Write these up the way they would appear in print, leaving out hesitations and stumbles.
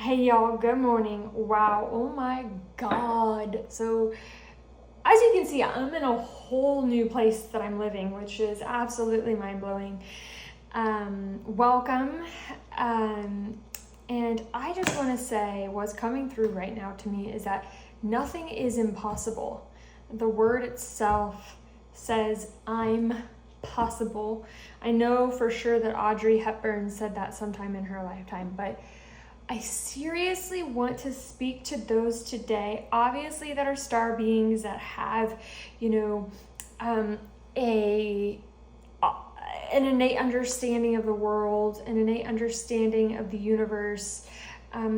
Hey y'all, good morning. Wow, oh my god. So, as you can see, I'm in a whole new place that I'm living, which is absolutely mind-blowing. Welcome. And I just want to say what's coming through right now to me is that nothing is impossible. The word itself says, I'm possible. I know for sure that Audrey Hepburn said that sometime in her lifetime, but I seriously want to speak to those today, obviously, that are star beings that have, an innate understanding of the world, an innate understanding of the universe.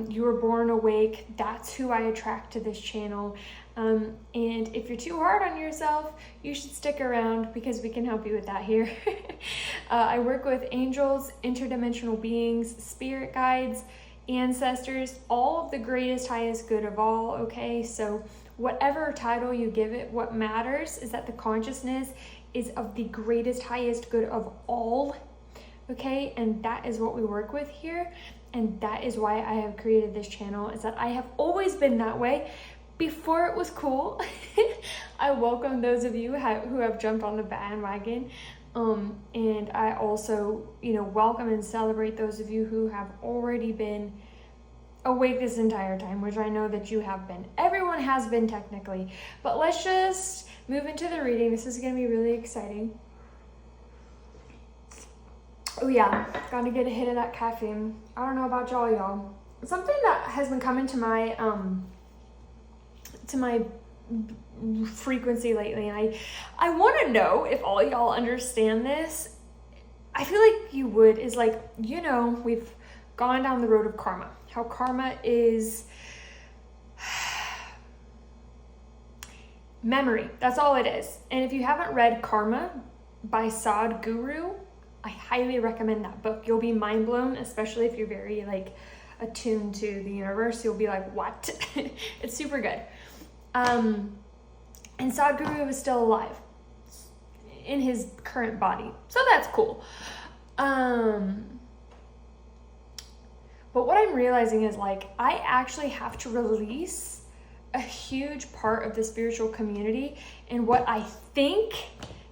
You were born awake. That's who I attract to this channel. And if you're too hard on yourself, you should stick around because we can help you with that here. I work with angels, interdimensional beings, spirit guides, ancestors, all of the greatest, highest good of all, okay? So whatever title you give it, what matters is that the consciousness is of the greatest, highest good of all, okay? And that is what we work with here. And that is why I have created this channel, is that I have always been that way before it was cool. I welcome those of you who have jumped on the bandwagon. And I also, welcome and celebrate those of you who have already been awake this entire time, which I know that you have been. Everyone has been technically, but let's just move into the reading. This is going to be really exciting. Oh yeah, gotta get a hit of that caffeine. I don't know about y'all. Something that has been coming to my frequency lately, and I want to know if all y'all understand this. I feel like you would, is like, we've gone down the road of karma, how karma is memory. That's all it is. And if you haven't read Karma by Sadhguru, I highly recommend that book. You'll be mind blown, especially if you're very attuned to the universe. You'll be like, what? It's super good. And Sadhguru is still alive in his current body. So that's cool. But what I'm realizing is I actually have to release a huge part of the spiritual community and what I think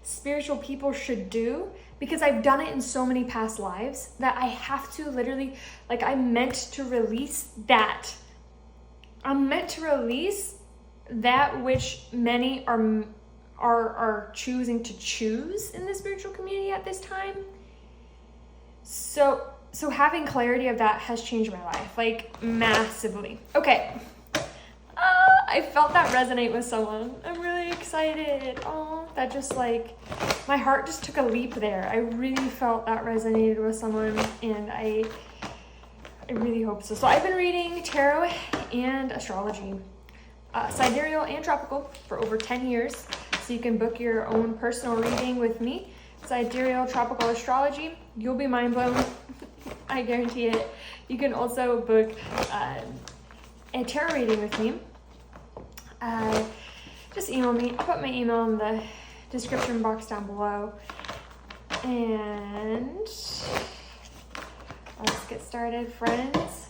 spiritual people should do, because I've done it in so many past lives that I have to literally, I'm meant to release that. I'm meant to release that which many are choosing to choose in the spiritual community at this time. So having clarity of that has changed my life, massively. Okay. I felt that resonate with someone. I'm really excited. Oh, that just my heart just took a leap there. I really felt that resonated with someone, and I really hope so. So I've been reading tarot and astrology, sidereal and tropical, for over 10 years. So you can book your own personal reading with me. Sidereal, tropical astrology. You'll be mind blown. I guarantee it. You can also book a tarot reading with me. Just email me. I'll put my email in the description box down below. And let's get started, friends.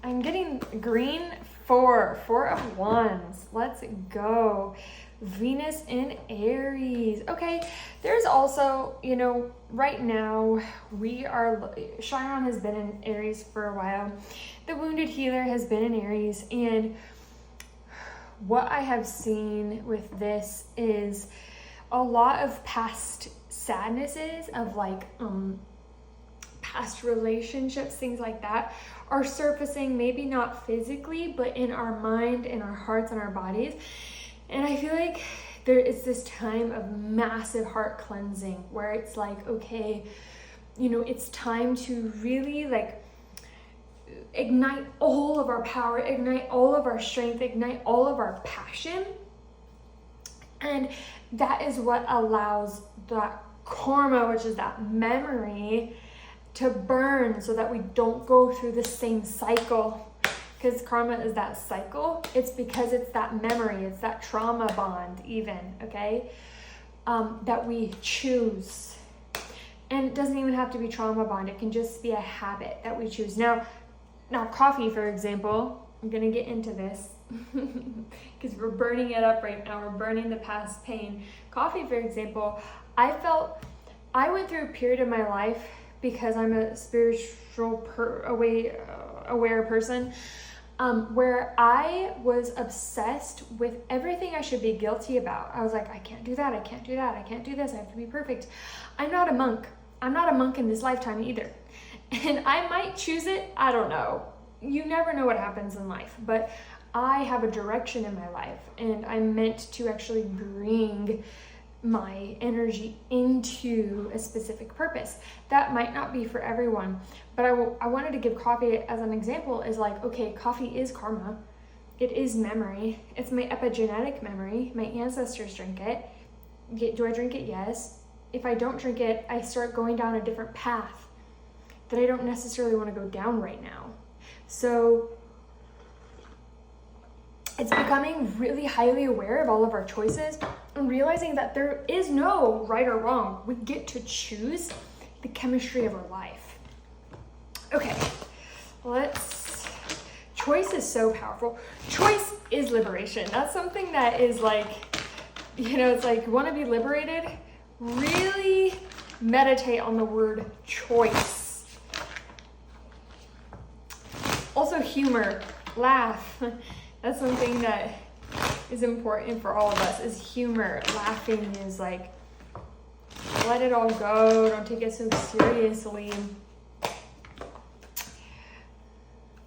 I'm getting green 4 of wands. Let's go. Venus in Aries. Okay, there's also, right now Chiron has been in Aries for a while. The wounded healer has been in Aries, and what I have seen with this is a lot of past sadnesses of past relationships, things like that, are surfacing, maybe not physically, but in our mind, in our hearts, and our bodies. And I feel like there is this time of massive heart cleansing where it's okay, it's time to really ignite all of our power, ignite all of our strength, ignite all of our passion. And that is what allows that karma, which is that memory, to burn so that we don't go through the same cycle. Because karma is that cycle. It's because it's that memory, it's that trauma bond even, okay? That we choose. And it doesn't even have to be trauma bond. It can just be a habit that we choose. Now, Now, coffee, for example, I'm going to get into this because we're burning it up right now. We're burning the past pain. Coffee, for example, I went through a period of my life, because I'm a spiritual aware person, where I was obsessed with everything I should be guilty about. I was like, I can't do that, I can't do that, I can't do this, I have to be perfect. I'm not a monk. I'm not a monk in this lifetime either. And I might choose it, I don't know. You never know what happens in life, but I have a direction in my life, and I'm meant to actually bring my energy into a specific purpose. That might not be for everyone, but I wanted to give coffee as an example. Is like, okay, coffee is karma. It is memory. It's my epigenetic memory. My ancestors drink it. Do I drink it? Yes. If I don't drink it, I start going down a different path that I don't necessarily want to go down right now. So it's becoming really highly aware of all of our choices and realizing that there is no right or wrong. We get to choose the chemistry of our life. Okay, choice is so powerful. Choice is liberation. That's something that is like, it's like, you want to be liberated? Really meditate on the word choice. Also, humor, laugh. That's something that is important for all of us, is humor. Laughing is like, let it all go. Don't take it so seriously.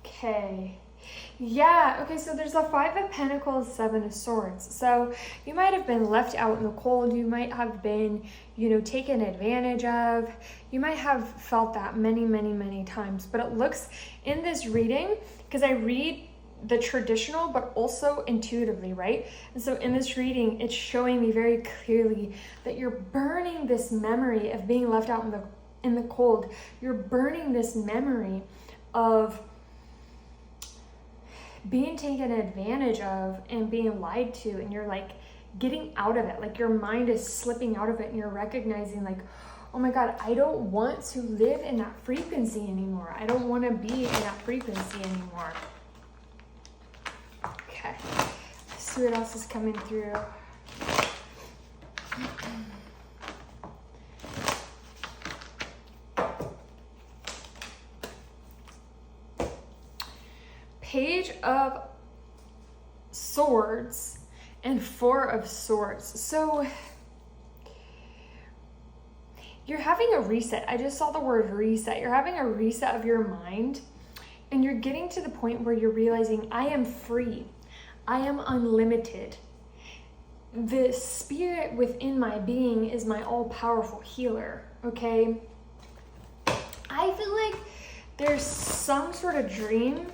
Okay. Yeah, okay, so there's a 5 of Pentacles, 7 of Swords. So you might have been left out in the cold. You might have been, taken advantage of. You might have felt that many, many, many times. But it looks in this reading, because I read the traditional, but also intuitively, right? And so in this reading, it's showing me very clearly that you're burning this memory of being left out in the cold. You're burning this memory of being taken advantage of and being lied to, and you're like getting out of it. Like your mind is slipping out of it, and you're recognizing like, oh my God, I don't want to live in that frequency anymore. I don't want to be in that frequency anymore. Okay, let's see what else is coming through. Page of Swords and 4 of Swords. So you're having a reset. I just saw the word reset. You're having a reset of your mind, and you're getting to the point where you're realizing, I am free. I am unlimited. The spirit within my being is my all-powerful healer, okay? I feel like there's some sort of dream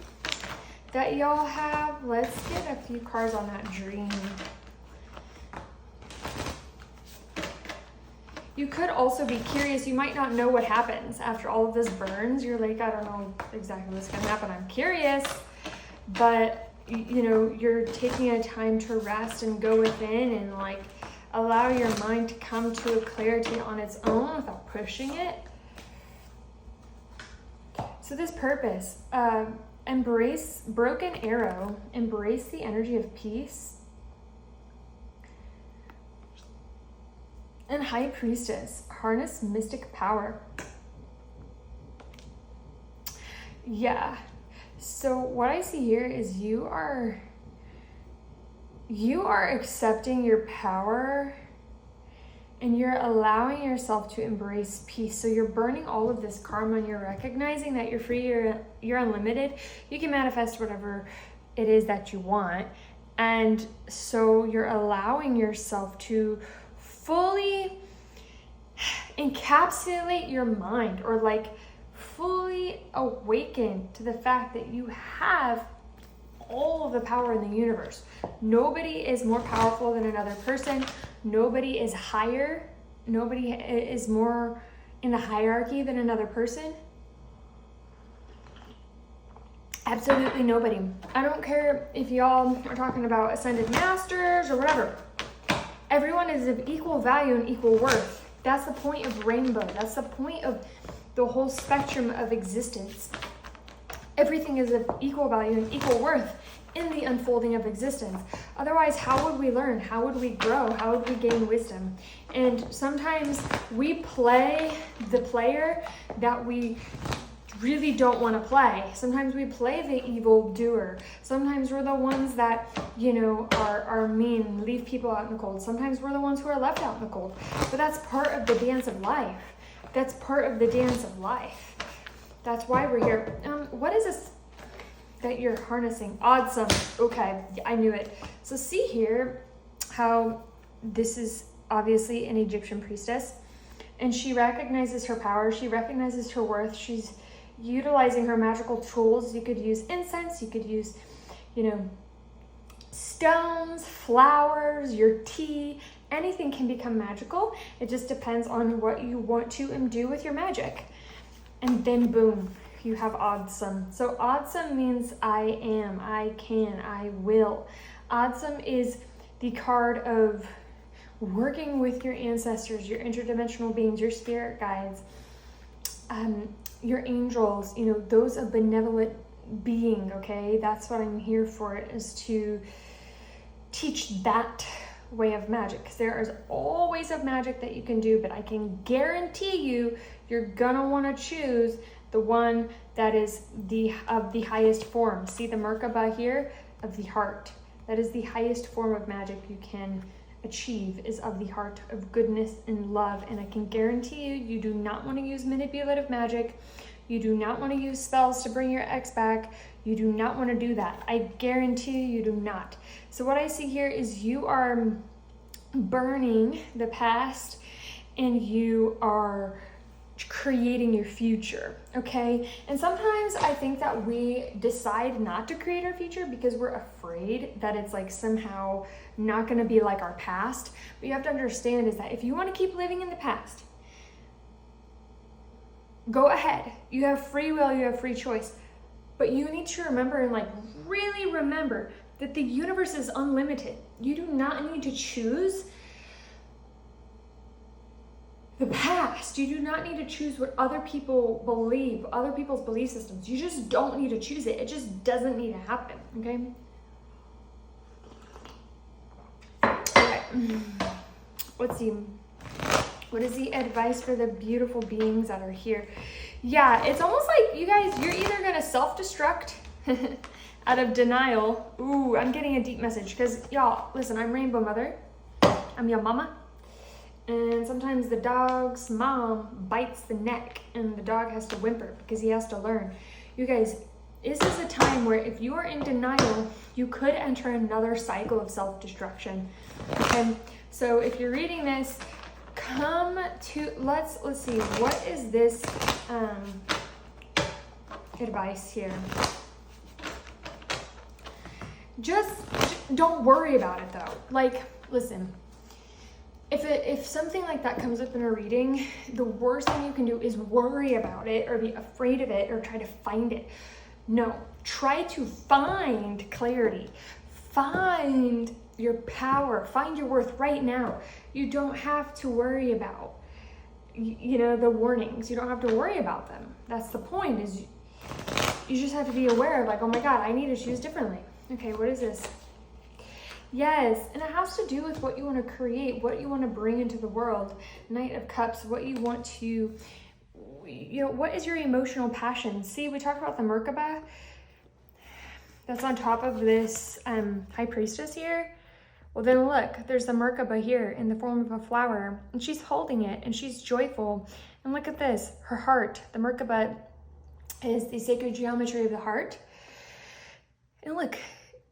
that y'all have. Let's get a few cards on that dream. You could also be curious. You might not know what happens after all of this burns. You're like, I don't know exactly what's going to happen. I'm curious. But, you're taking a time to rest and go within and like allow your mind to come to a clarity on its own without pushing it. So this purpose, embrace broken arrow, embrace the energy of peace. And High Priestess, harness mystic power. Yeah. So what I see here is you are accepting your power, and you're allowing yourself to embrace peace. So you're burning all of this karma, and you're recognizing that you're free, you're unlimited. You can manifest whatever it is that you want. And so you're allowing yourself to fully encapsulate your mind, or like fully awaken to the fact that you have all of the power in the universe. Nobody is more powerful than another person. Nobody is higher. Nobody is more in the hierarchy than another person. Absolutely nobody. I don't care if y'all are talking about ascended masters or whatever. Everyone is of equal value and equal worth. That's the point of rainbow. That's the point of the whole spectrum of existence. everything is of equal value and equal worth in the unfolding of existence. Otherwise, how would we learn? How would we grow? How would we gain wisdom? And sometimes we play the player that we really don't want to play. Sometimes we play the evil doer. Sometimes we're the ones that, you know, are mean, leave people out in the cold. Sometimes we're the ones who are left out in the cold. But that's part of the dance of life. That's part of the dance of life. That's why we're here. What is this that you're harnessing? Awesome. Okay, I knew it. So see here how this is obviously an Egyptian priestess, and she recognizes her power. She recognizes her worth. She's utilizing her magical tools. You could use incense. You could use, you know, stones, flowers, your tea. Anything can become magical. It just depends on what you want to imbue with your magic. And then boom, you have awesome. So awesome means I am, I can, I will. Awesome is the card of working with your ancestors, your interdimensional beings, your spirit guides, your angels, you know, those of benevolent being, okay? That's what I'm here for, is to teach that way of magic, because there is all ways of magic that you can do, but I can guarantee you, you're gonna want to choose the one that is of the highest form. See the Merkaba here, of the heart. That is the highest form of magic you can achieve, is of the heart, of goodness and love. And I can guarantee you, you do not want to use manipulative magic. You do not want to use spells to bring your ex back. You do not want to do that. I guarantee you do not. So what I see here is you are burning the past and you are creating your future, okay? And sometimes I think that we decide not to create our future because we're afraid that it's like somehow not going to be like our past. But you have to understand is that if you want to keep living in the past, go ahead. You have free will, you have free choice. But you need to remember and like really remember that the universe is unlimited. You do not need to choose the past. You do not need to choose what other people believe, other people's belief systems. You just don't need to choose it. It just doesn't need to happen, okay? Okay. Let's see. What is the advice for the beautiful beings that are here? Yeah, it's almost like you guys, you're either going to self-destruct out of denial. Ooh, I'm getting a deep message because y'all, listen, I'm Rainbow Mother. I'm your mama. And sometimes the dog's mom bites the neck and the dog has to whimper because he has to learn. You guys, this is a time where if you are in denial, you could enter another cycle of self-destruction. Okay, so if you're reading this, come to, let's see, what is this advice here? Just don't worry about it though. Like, listen, if something like that comes up in a reading, the worst thing you can do is worry about it or be afraid of it or try to find it. No, try to find clarity. Find your power. Find your worth right now. You don't have to worry about, you know, the warnings. You don't have to worry about them. That's the point, is you just have to be aware of like, oh my God, I need to choose differently. Okay, what is this? Yes, and it has to do with what you want to create, what you want to bring into the world. Knight of Cups, what you want to, you know, what is your emotional passion? See, we talked about the Merkaba that's on top of this High Priestess here. Well, then look, there's the Merkaba here in the form of a flower, and she's holding it, and she's joyful. And look at this, her heart. The Merkaba is the sacred geometry of the heart. And look,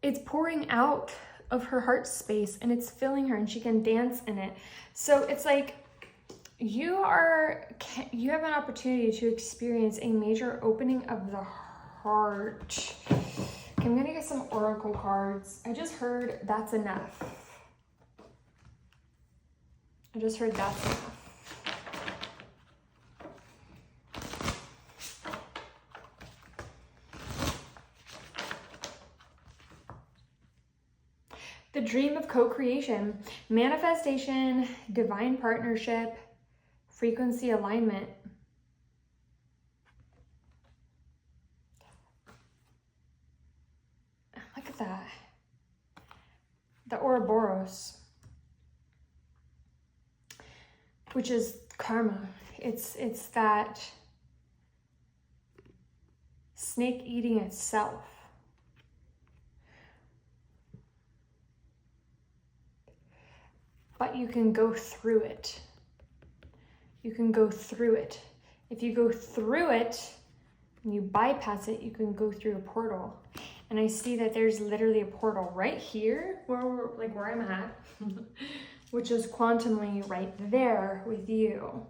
it's pouring out of her heart space, and it's filling her, and she can dance in it. So it's like you have an opportunity to experience a major opening of the heart. Okay, I'm gonna get some oracle cards. I just heard that's enough. I just heard that's enough. The dream of co-creation, manifestation, divine partnership, frequency alignment. the Ouroboros, which is karma. It's that snake eating itself. But you can go through it. You can go through it. If you go through it and you bypass it, you can go through a portal. And I see that there's literally a portal right here where I'm at, which is quantumly right there with you.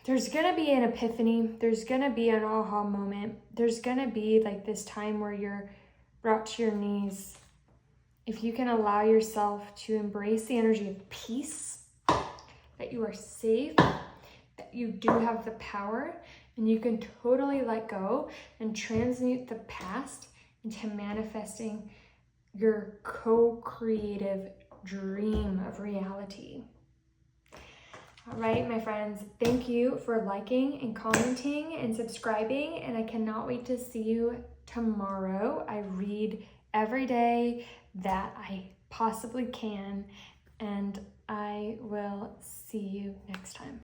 There's gonna be an epiphany. There's gonna be an aha moment. There's gonna be like this time where you're brought to your knees. If you can allow yourself to embrace the energy of peace, that you are safe, that you do have the power, and you can totally let go and transmute the past into manifesting your co-creative dream of reality. All right, my friends, thank you for liking and commenting and subscribing, and I cannot wait to see you tomorrow. I read every day that I possibly can, and I will see you next time.